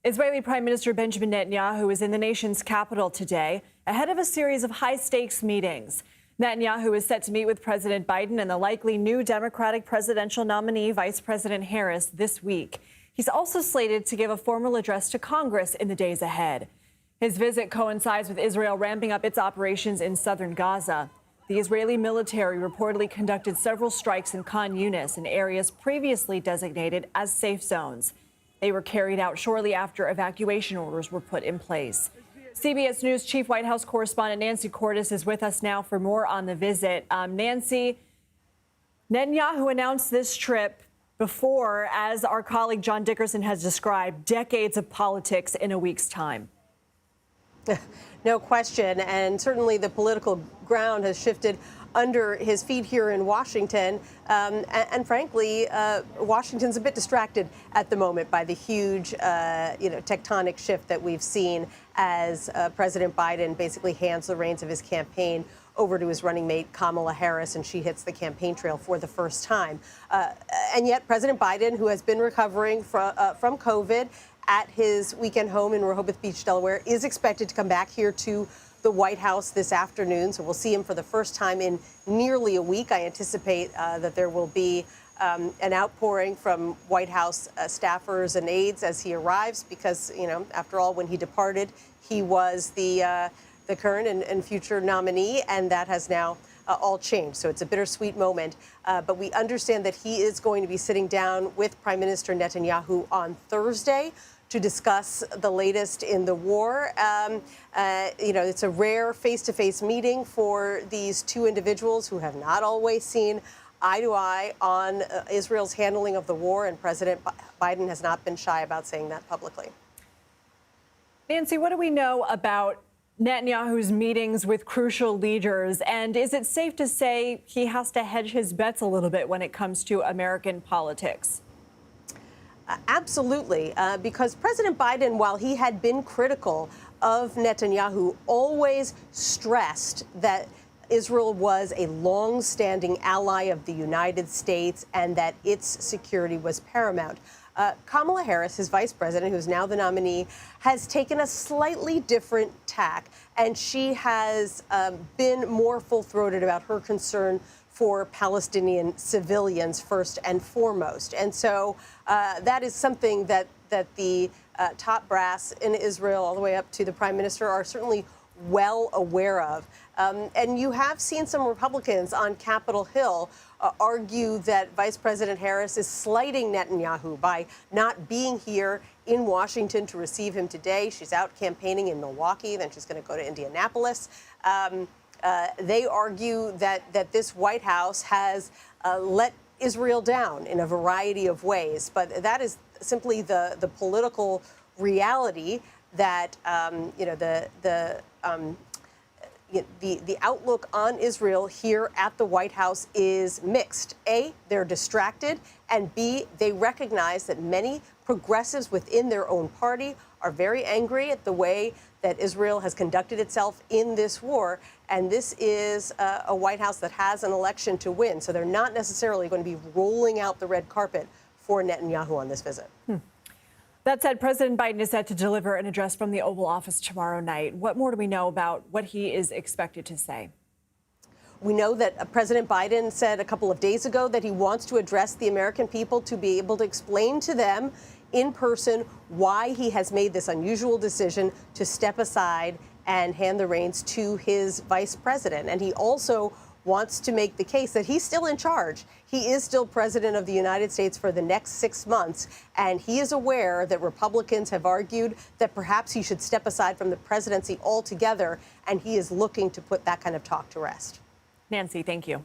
Israeli Prime Minister Benjamin Netanyahu is in the nation's capital today, ahead of a series of high-stakes meetings. Netanyahu is set to meet with President Biden and the likely new Democratic presidential nominee, Vice President Harris, this week. He's also slated to give a formal address to Congress in the days ahead. His visit coincides with Israel ramping up its operations in southern Gaza. The Israeli military reportedly conducted several strikes in Khan Yunis, in areas previously designated as safe zones. They were carried out shortly after evacuation orders were put in place. CBS News Chief White House correspondent Nancy Cordes is with us now for more on the visit. Nancy, Netanyahu announced this trip before, as our colleague John Dickerson has described, decades of politics in a week's time. No question. And certainly the political ground has shifted under his feet here in Washington. And frankly, Washington's a bit distracted at the moment by the huge, tectonic shift that we've seen as President Biden basically hands the reins of his campaign over to his running mate, Kamala Harris, and she hits the campaign trail for the first time. And yet President Biden, who has been recovering from COVID at his weekend home in Rehoboth Beach, Delaware, is expected to come back here to the White House this afternoon. So we'll see him for the first time in nearly a week. I anticipate that there will be an outpouring from White House staffers and aides as he arrives, because, after all, when he departed, he was the current and future nominee, and that has now all changed. So it's a bittersweet moment. But we understand that he is going to be sitting down with Prime Minister Netanyahu on Thursday to discuss the latest in the war. It's a rare face-to-face meeting for these two individuals who have not always seen eye to eye on Israel's handling of the war, and President Biden has not been shy about saying that publicly. Nancy, what do we know about Netanyahu's meetings with crucial leaders, and is it safe to say he has to hedge his bets a little bit when it comes to American politics? Absolutely, because President Biden, while he had been critical of Netanyahu, always stressed that Israel was a long-standing ally of the United States and that its security was paramount. Kamala Harris, his vice president, who's now the nominee, has taken a slightly different tack, and she has been more full-throated about her concern for Palestinian civilians first and foremost. And so that is something that the top brass in Israel, all the way up to the prime minister, are certainly well aware of. And you have seen some Republicans on Capitol Hill argue that Vice President Harris is slighting Netanyahu by not being here in Washington to receive him today. She's out campaigning in Milwaukee, then she's going to go to Indianapolis. They argue that this White House has let Israel down in a variety of ways. But that is simply the political reality that, the outlook on Israel here at the White House is mixed. A, they're distracted, and B, they recognize that many progressives within their own party are very angry at the way that Israel has conducted itself in this war. And this is a White House that has an election to win. So they're not necessarily going to be rolling out the red carpet for Netanyahu on this visit. That said, President Biden is set to deliver an address from the Oval Office tomorrow night. What more do we know about what he is expected to say? We know that President Biden said a couple of days ago that he wants to address the American people to be able to explain to them in person why he has made this unusual decision to step aside and hand the reins to his vice president. And he also wants to make the case that he's still in charge. He is still president of the United States for the next 6 months, and he is aware that Republicans have argued that perhaps he should step aside from the presidency altogether, and he is looking to put that kind of talk to rest. Nancy, thank you.